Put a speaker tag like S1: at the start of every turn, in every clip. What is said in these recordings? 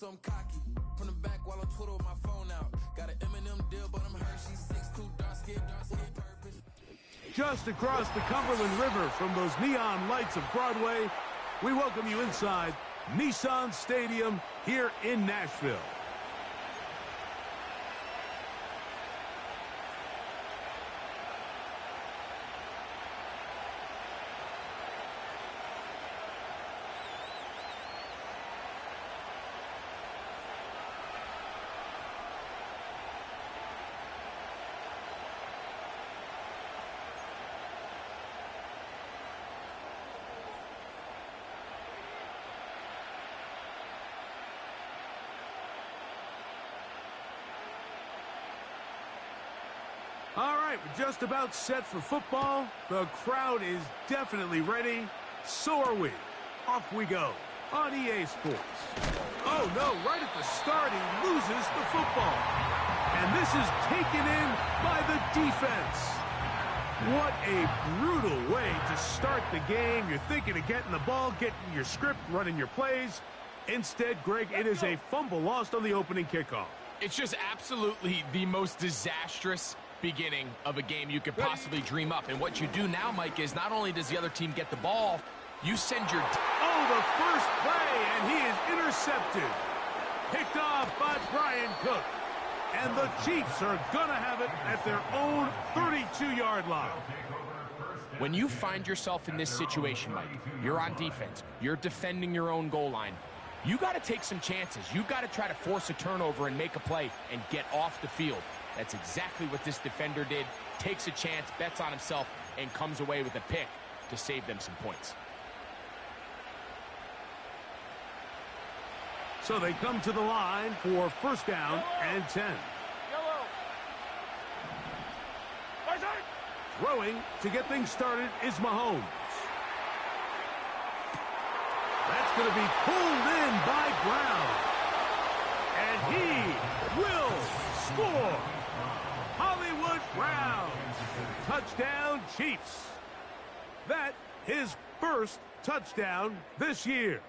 S1: so I'm cocky. From the back while I'm Twitter with my phone out. Got an Eminem deal, but I'm Hershey 6'2", dark skin with purpose.
S2: Just across the Cumberland River from those neon lights of Broadway, we welcome you inside Nissan Stadium here in Nashville. All right, we're just about set for football. The crowd is definitely ready. So are we. Off we go on EA Sports. Oh, no, right at the start, he loses the football. And this is taken in by the defense. What a brutal way to start the game. You're thinking of getting the ball, getting your script, running your plays. Instead, Greg, it is a fumble lost on the opening kickoff.
S3: It's just absolutely the most disastrous beginning of a game you could possibly dream up. And what you do now, Mike, is not only does the other team get the ball, you send your...
S2: Oh, the first play, and he is intercepted. Picked off by Brian Cook. And the Chiefs are going to have it at their own 32-yard line.
S3: When you find yourself in this situation, Mike, you're on defense, you're defending your own goal line, you got to take some chances. You got to try to force a turnover and make a play and get off the field. That's exactly what this defender did. Takes a chance, bets on himself, and comes away with a pick to save them some points.
S2: So they come to the line for first down and 10. Throwing to get things started is Mahomes. That's going to be pulled in by Brown. And he will score. Hollywood Brown. Touchdown, Chiefs. That his first touchdown this year.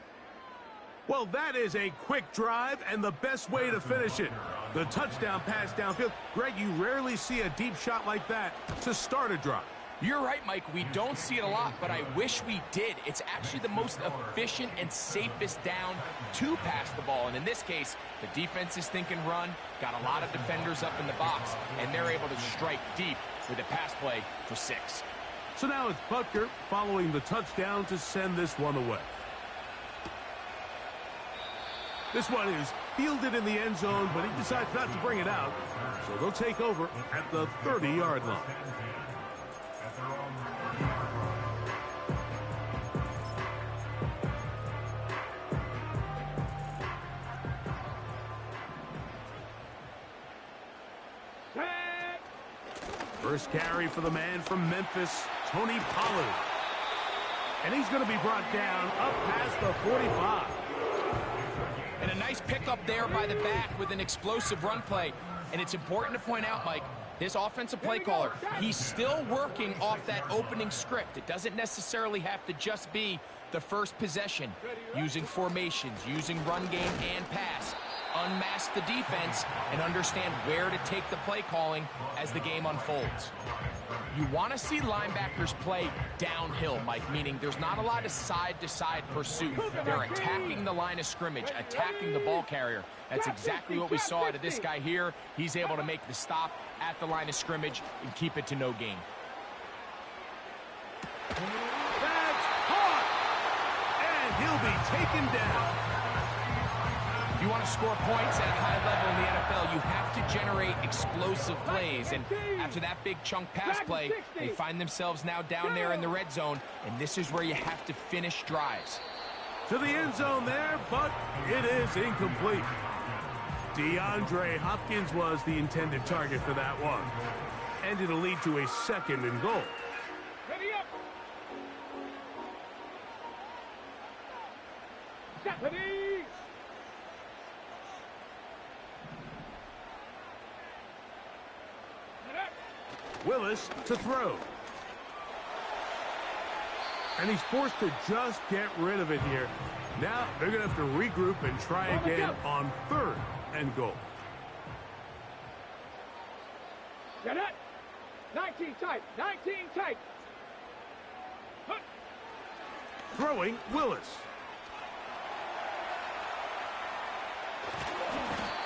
S2: Well, that is a quick drive and the best way to finish it. The touchdown pass downfield. Greg, you rarely see a deep shot like that to start a drive.
S3: You're right, Mike. We don't see it a lot, but I wish we did. It's actually the most efficient and safest down to pass the ball. And in this case, the defense is thinking run, got a lot of defenders up in the box, and they're able to strike deep with a pass play for 6.
S2: So now it's Butker following the touchdown to send this one away. This one is fielded in the end zone, but he decides not to bring it out. So they'll take over at the 30-yard line. First carry for the man from Memphis, Tony Pollard. And he's going to be brought down up past the 45.
S3: And a nice pickup there by the back with an explosive run play. And it's important to point out, Mike, this offensive play caller, he's still working off that opening script. It doesn't necessarily have to just be the first possession. Using formations, using run game and pass. Unmask the defense and understand where to take the play calling as the game unfolds. You want to see linebackers play downhill, Mike, meaning there's not a lot of side-to-side pursuit. They're attacking the line of scrimmage, attacking the ball carrier. That's exactly what we saw out of this guy here. He's able to make the stop at the line of scrimmage and keep it to no gain.
S2: That's caught! And he'll be taken down.
S3: If you want to score points at a high level in the NFL, you have to generate explosive plays. And after that big chunk pass play, they find themselves now down there in the red zone. And this is where you have to finish drives.
S2: To the end zone there, but it is incomplete. DeAndre Hopkins was the intended target for that one. And it'll lead to a 2nd and goal.
S4: Ready up. Ready.
S2: Willis to throw. And he's forced to just get rid of it here. Now they're going to have to regroup and try again on 3rd and goal.
S4: Get it. 19 tight. 19 tight.
S2: Throwing Willis.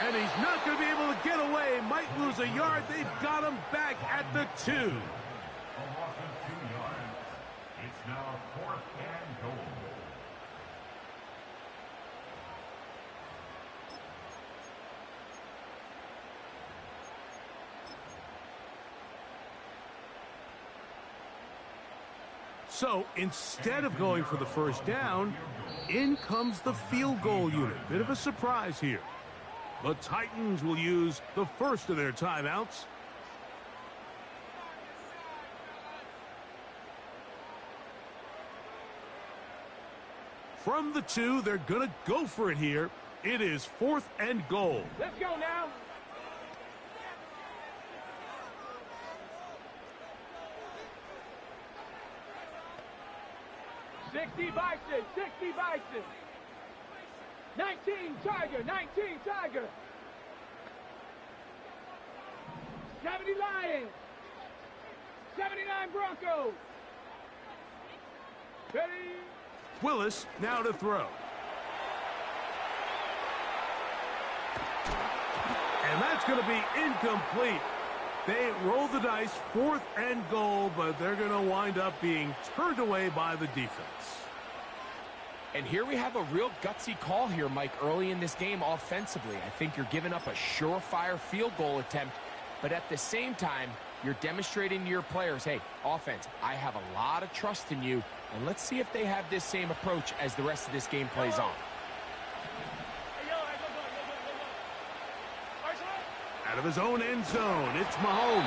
S2: And he's not going to be able to get away. Might lose a yard. They've got him back at the 2.
S5: It's now 4th and goal.
S2: So instead of going for the first down, in comes the field goal unit. Bit of a surprise here. The Titans will use the first of their timeouts. From the 2, they're going to go for it here. It is 4th and goal.
S4: Let's go now. $60 Bison, 60 Bison. 19 Tiger, 19 Tiger. 70 Lions. 79 Broncos. Ready?
S2: Willis now to throw. And that's going to be incomplete. They roll the dice, 4th and goal, but they're going to wind up being turned away by the defense.
S3: And here we have a real gutsy call here, Mike, early in this game offensively. I think you're giving up a surefire field goal attempt, but at the same time, you're demonstrating to your players, hey, offense, I have a lot of trust in you, and let's see if they have this same approach as the rest of this game plays on.
S2: Out of his own end zone, it's Mahomes.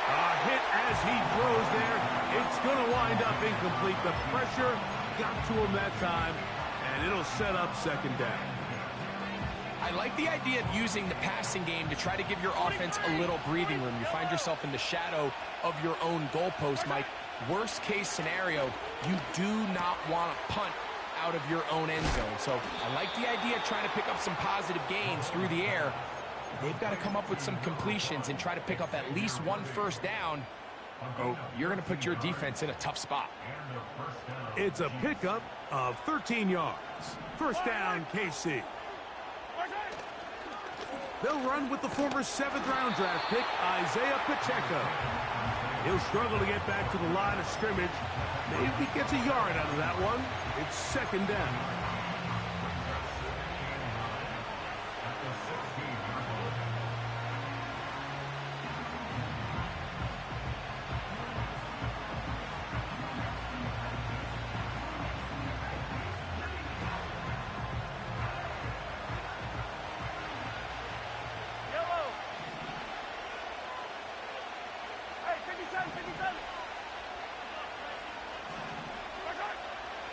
S2: A hit as he throws there. It's going to wind up incomplete. The pressure got to him that time, and it'll set up 2nd down.
S3: I like the idea of using the passing game to try to give your offense a little breathing room. You find yourself in the shadow of your own goalpost, Mike. Worst case scenario, you do not want to punt out of your own end zone. So I like the idea of trying to pick up some positive gains through the air. They've got to come up with some completions and try to pick up at least 1 first down. Oh, you're going to put your defense in a tough spot.
S2: It's a pickup of 13 yards. First down, KC. They'll run with the former 7th-round draft pick, Isaiah Pacheco. He'll struggle to get back to the line of scrimmage. Maybe he gets a yard out of that one. It's 2nd down.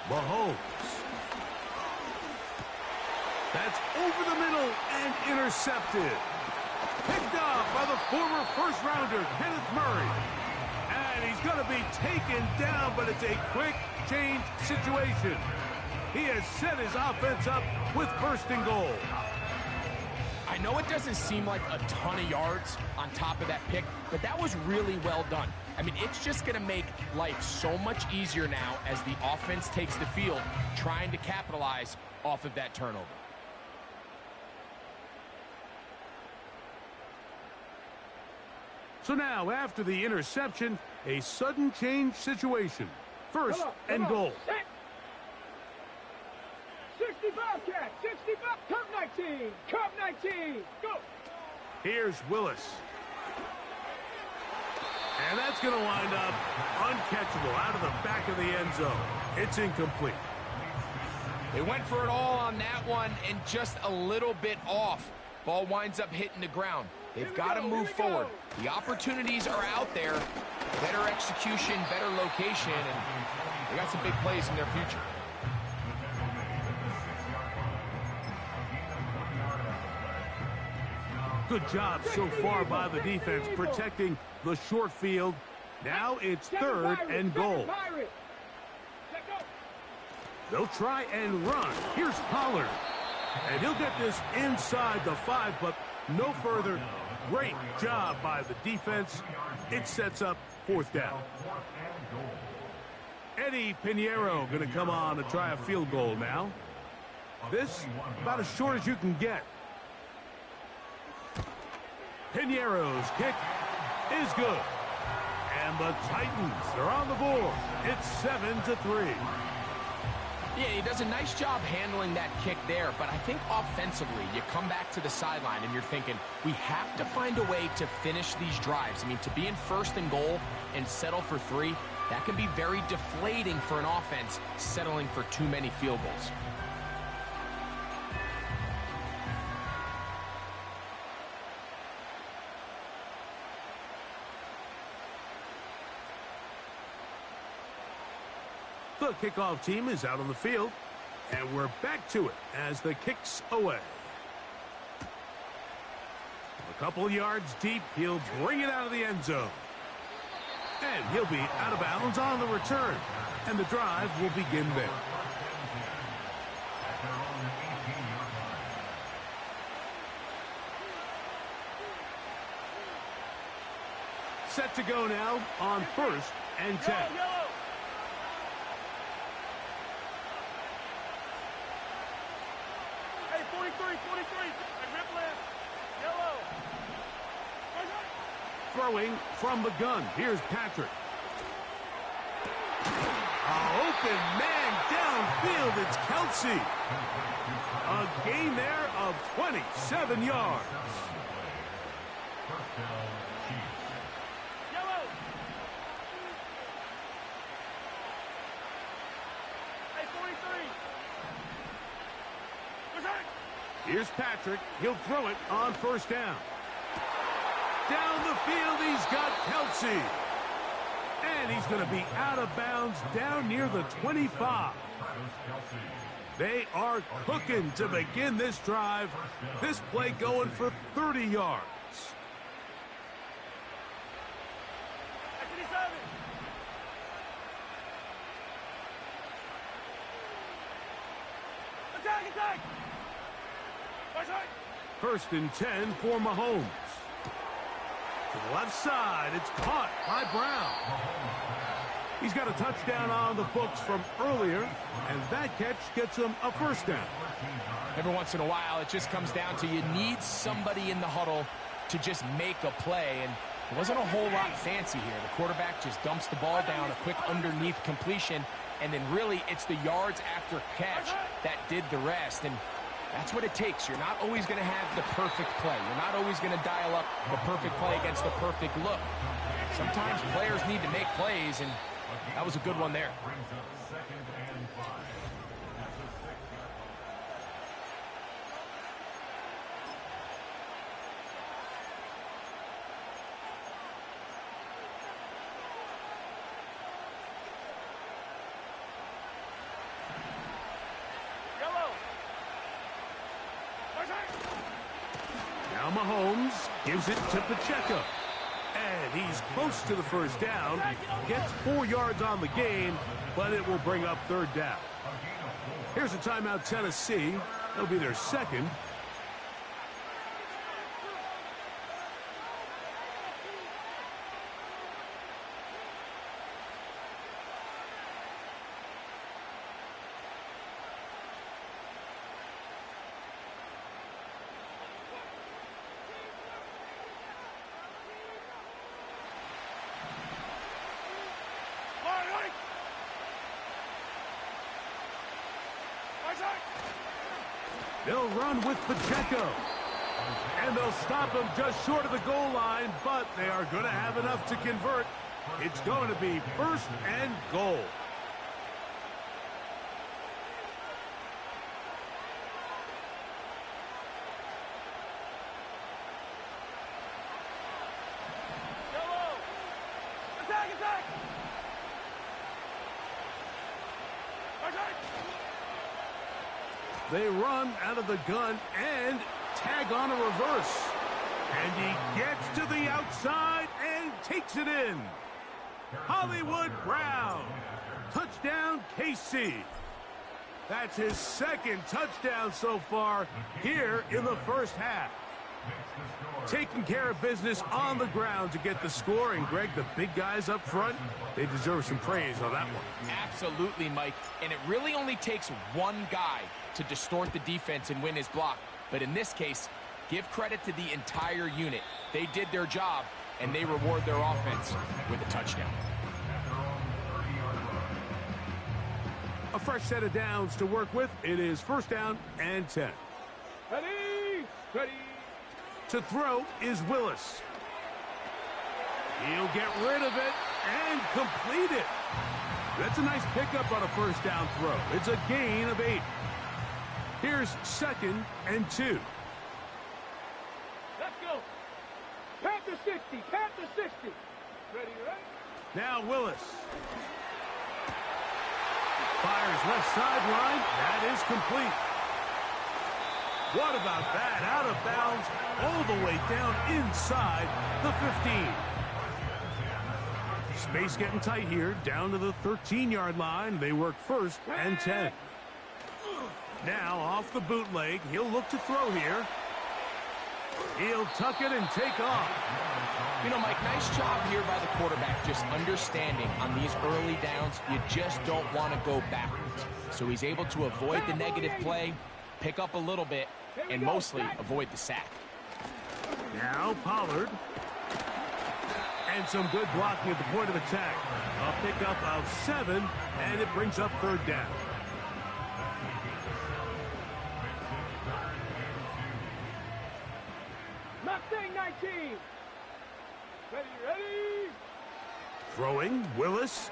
S2: Mahomes. That's over the middle and intercepted. Picked up by the former first-rounder, Kenneth Murray. And he's going to be taken down, but it's a quick change situation. He has set his offense up with 1st and goal.
S3: I know it doesn't seem like a ton of yards on top of that pick, but that was really well done. I mean, it's just going to make life so much easier now as the offense takes the field, trying to capitalize off of that turnover.
S2: So now, after the interception, a sudden change situation. 1st and goal.
S4: 60 Bobcat, 65, Cup 19, Cup 19, go!
S2: Here's Willis. And that's going to wind up uncatchable out of the back of the end zone. It's incomplete.
S3: They went for it all on that one and just a little bit off. Ball winds up hitting the ground. They've got to move forward. The opportunities are out there. Better execution, better location, and they got some big plays in their future.
S2: Good job so far by the defense protecting the short field. Now it's 3rd and goal. They'll try and run. Here's Pollard. And he'll get this inside the 5, but no further. Great job by the defense. It sets up 4th down. Eddie Pinheiro going to come on to try a field goal now. This about as short as you can get. Pinheiro's kick is good. And the Titans are on the board. It's 7-3.
S3: Yeah, he does a nice job handling that kick there, but I think offensively, you come back to the sideline and you're thinking, we have to find a way to finish these drives. I mean, to be in 1st and goal and settle for 3, that can be very deflating for an offense settling for too many field goals.
S2: The kickoff team is out on the field, and we're back to it as the kick's away. A couple yards deep, he'll bring it out of the end zone. And he'll be out of bounds on the return, and the drive will begin there. Set to go now on 1st and 10. Throwing from the gun. Here's Patrick. Open man downfield. It's Kelsey. A gain there of 27 yards. Here's Patrick. He'll throw it on 1st down. Down the field, he's got Kelsey. And he's going to be out of bounds down near the 25. They are cooking to begin this drive. This play going for 30 yards.
S4: Attack!
S2: 1st and 10 for Mahomes. To the left side, it's caught by Brown. He's got a touchdown on the books from earlier, and that catch gets him a 1st down.
S3: Every once in a while, it just comes down to you need somebody in the huddle to just make a play, and it wasn't a whole lot fancy here. The quarterback just dumps the ball down, a quick underneath completion, and then really it's the yards after catch that did the rest. And that's what it takes. You're not always going to have the perfect play. You're not always going to dial up the perfect play against the perfect look. Sometimes players need to make plays, and that was a good one there.
S2: Now Mahomes gives it to Pacheco. And he's close to the 1st down. Gets 4 yards on the gain, but it will bring up 3rd down. Here's a timeout, Tennessee. It'll be their 2nd. They'll run with Pacheco. And they'll stop him just short of the goal line, but they are going to have enough to convert. It's going to be 1st and goal. They run out of the gun and tag on a reverse. And he gets to the outside and takes it in. Hollywood Brown. Touchdown, KC. That's his second touchdown so far here in the first half. Taking care of business on the ground to get the score. And, Greg, the big guys up front, they deserve some praise on that one.
S3: Absolutely, Mike. And it really only takes one guy to distort the defense and win his block. But in this case, give credit to the entire unit. They did their job, and they reward their offense with a touchdown.
S2: A fresh set of downs to work with. It is first down and 10.
S4: Ready, ready.
S2: To throw is Willis. He'll get rid of it and complete it. That's a nice pickup on a first down throw. It's a gain of 8. Here's second and 2.
S4: Let's go. Panther 60, Panther 60. Ready, ready.
S2: Now Willis. Fires left sideline. That is complete. What about that? Out of bounds, all the way down inside the 15. Space getting tight here, down to the 13-yard line. They work first and 10. Now off the bootleg, he'll look to throw here. He'll tuck it and take off.
S3: You know, Mike, nice job here by the quarterback, just understanding on these early downs, you just don't want to go backwards. So he's able to avoid the negative play, pick up a little bit, and mostly avoid the sack.
S2: Now Pollard. And some good blocking at the point of attack. A pickup of 7, and it brings up third down.
S4: Mustang 19. Ready, ready.
S2: Throwing, Willis.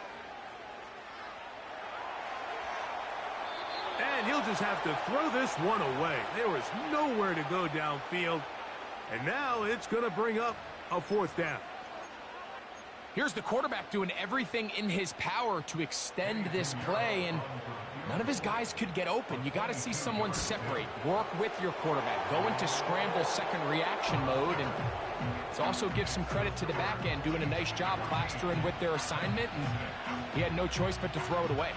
S2: And he'll just have to throw this one away. There was nowhere to go downfield. And now it's going to bring up a fourth down.
S3: Here's the quarterback doing everything in his power to extend this play, and none of his guys could get open. You got to see someone separate, work with your quarterback, go into scramble second reaction mode, and it also gives some credit to the back end doing a nice job plastering with their assignment, and he had no choice but to throw it away.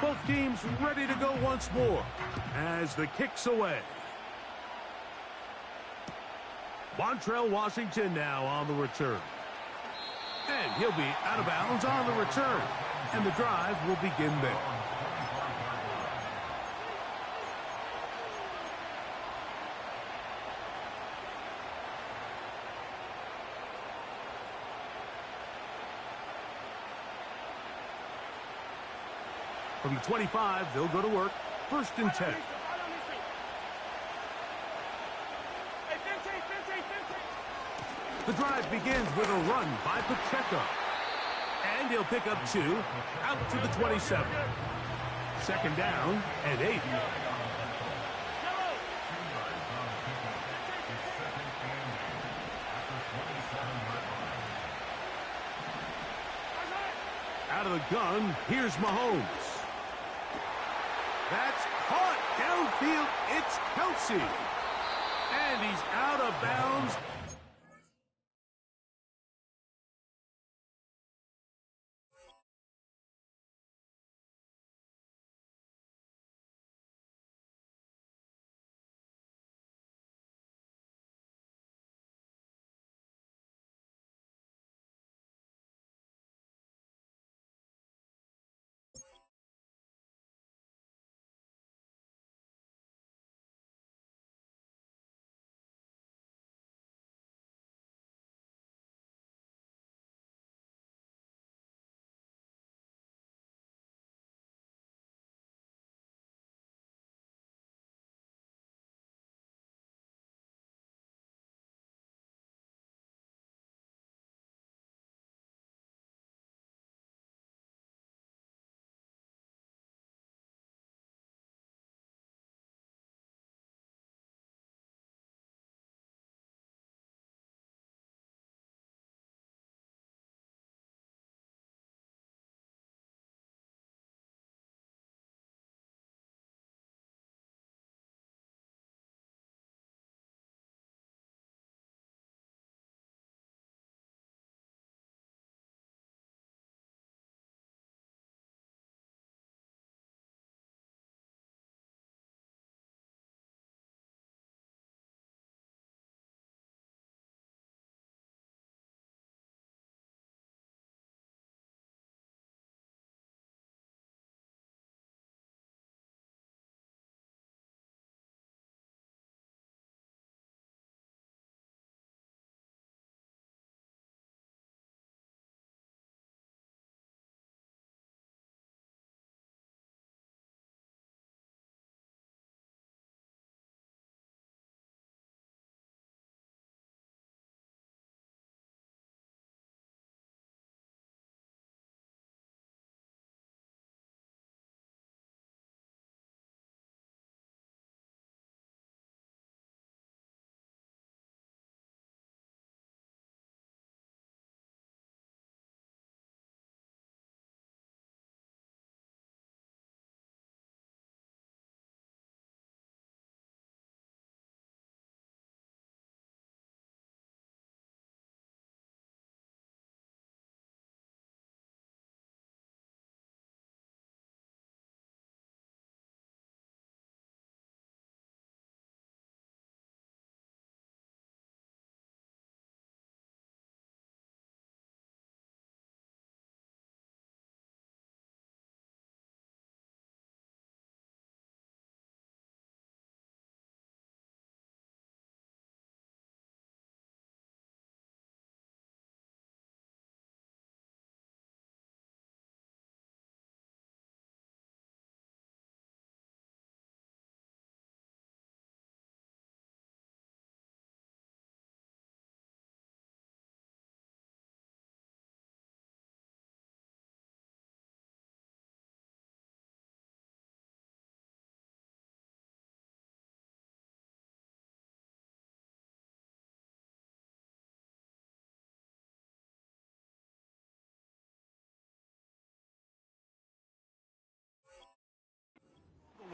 S2: Both teams ready to go once more as the kick's away. Montrell Washington now on the return. And he'll be out of bounds on the return. And the drive will begin there. From the 25, they'll go to work. First and 10. The drive begins with a run by Pacheco. And he'll pick up 2 out to the 27. Second down and 8. Out of the gun, here's Mahomes. That's caught downfield. It's Kelsey. And he's out of bounds.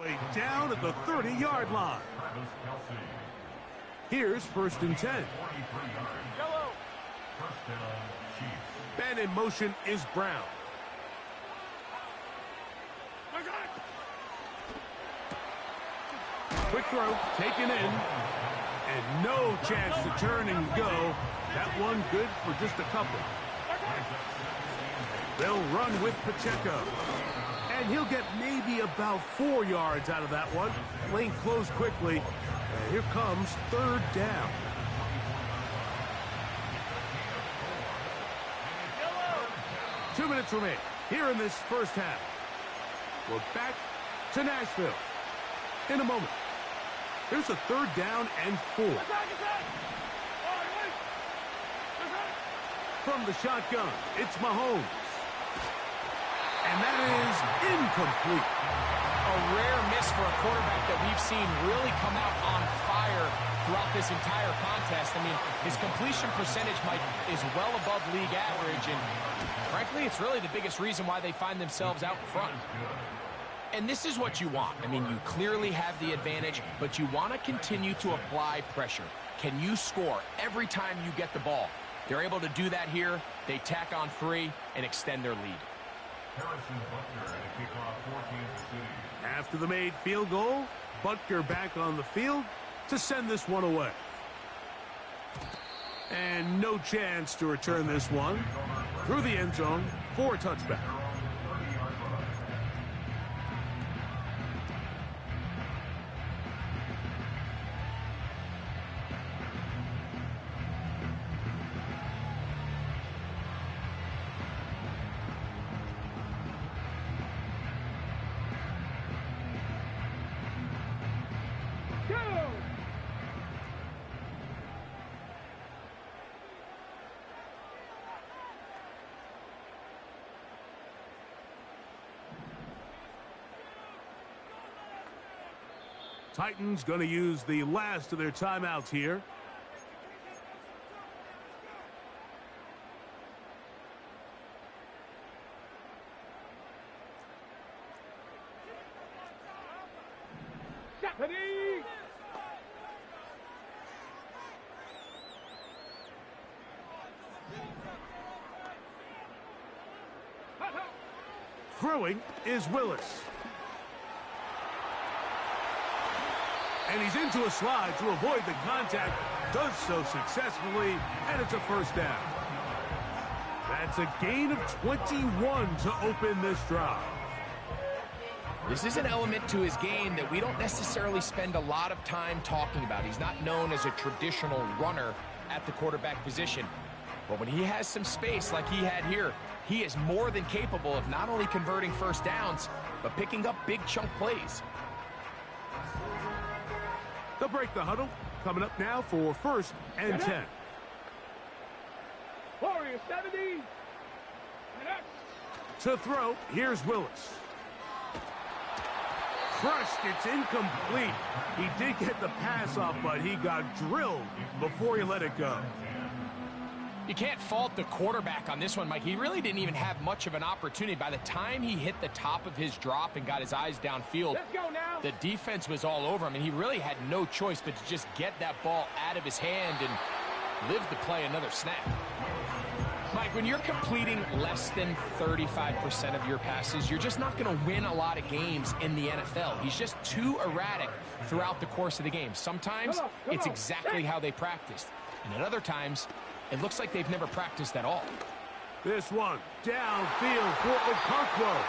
S2: Way down at the 30-yard line.
S5: Travis Kelce.
S2: Here's 1st and 10.
S5: 43 yards. First down, Chiefs.
S2: And in motion is Brown. Quick throw, taken in. And no chance to turn and go. That one good for just a couple. They'll run with Pacheco. And he'll get maybe about 4 yards out of that one. Lane closed quickly. And here comes 3rd down. Two minutes remain here in this first half. We're back to Nashville in a moment. Here's a 3rd down and 4. From the shotgun, it's Mahomes. And that is incomplete.
S3: A rare miss for a quarterback that we've seen really come out on fire throughout this entire contest. I mean, his completion percentage, Mike, is well above league average, and frankly, it's really the biggest reason why they find themselves out front. And this is what you want. I mean, you clearly have the advantage, but you want to continue to apply pressure. Can you score every time you get the ball? They're able to do that here. They tack on 3 and extend their lead.
S5: Harrison Butker to kick off for Kansas City.
S2: After the made field goal, Butker back on the field to send this one away. And no chance to return this one through the end zone for a touchback. Titans going to use the last of their timeouts here. Throwing is Willis. And he's into a slide to avoid the contact. Does so successfully, and it's a first down. That's a gain of 21 to open this drive.
S3: This is an element to his game that we don't necessarily spend a lot of time talking about. He's not known as a traditional runner at the quarterback position. But when he has some space like he had here, he is more than capable of not only converting first downs, but picking up big chunk plays.
S2: They'll break the huddle. Coming up now for 1st and 10.
S4: Warriors 70.
S2: To throw, here's Willis. Crushed, it's incomplete. He did get the pass off, but he got drilled before he let it go.
S3: You can't fault the quarterback on this one, Mike. He really didn't even have much of an opportunity. By the time he hit the top of his drop and got his eyes downfield, the defense was all over him, and he really had no choice but to just get that ball out of his hand and live to play another snap. Mike, when you're completing less than 35% of your passes, you're just not going to win a lot of games in the NFL. He's just too erratic throughout the course of the game. Sometimes it's exactly how they practiced, and at other times, it looks like they've never practiced at all.
S2: This one downfield for Okonkwo.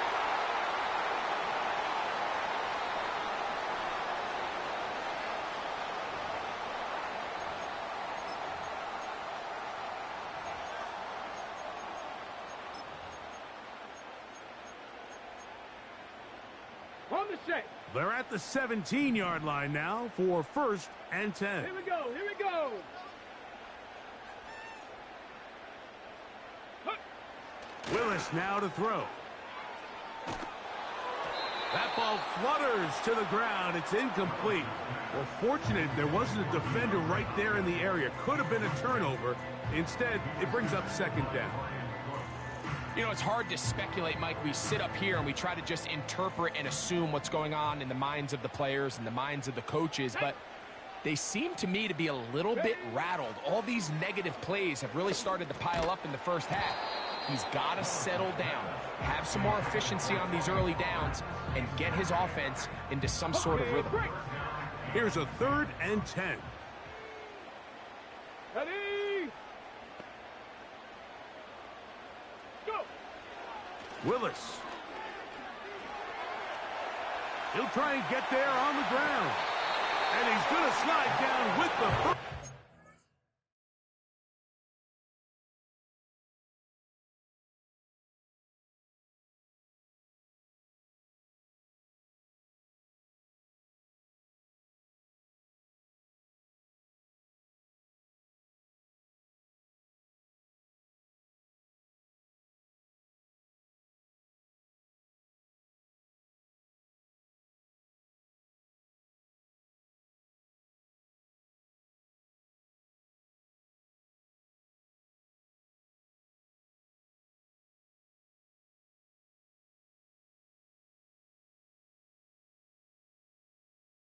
S4: On the set.
S2: They're at the 17-yard line now for 1st and 10.
S4: Here we go. Here we go.
S2: Willis now to throw. That ball flutters to the ground. It's incomplete. Well, fortunate there wasn't a defender right there in the area. Could have been a turnover. Instead, it brings up 2nd down.
S3: You know, it's hard to speculate, Mike. We sit up here and we try to just interpret and assume what's going on in the minds of the players and the minds of the coaches, but they seem to me to be a little bit rattled. All these negative plays have really started to pile up in the first half. He's got to settle down, have some more efficiency on these early downs, and get his offense into some sort of rhythm.
S2: Here's a 3rd and 10.
S4: Ready? Go!
S2: Willis. He'll try and get there on the ground. And he's going to slide down with the...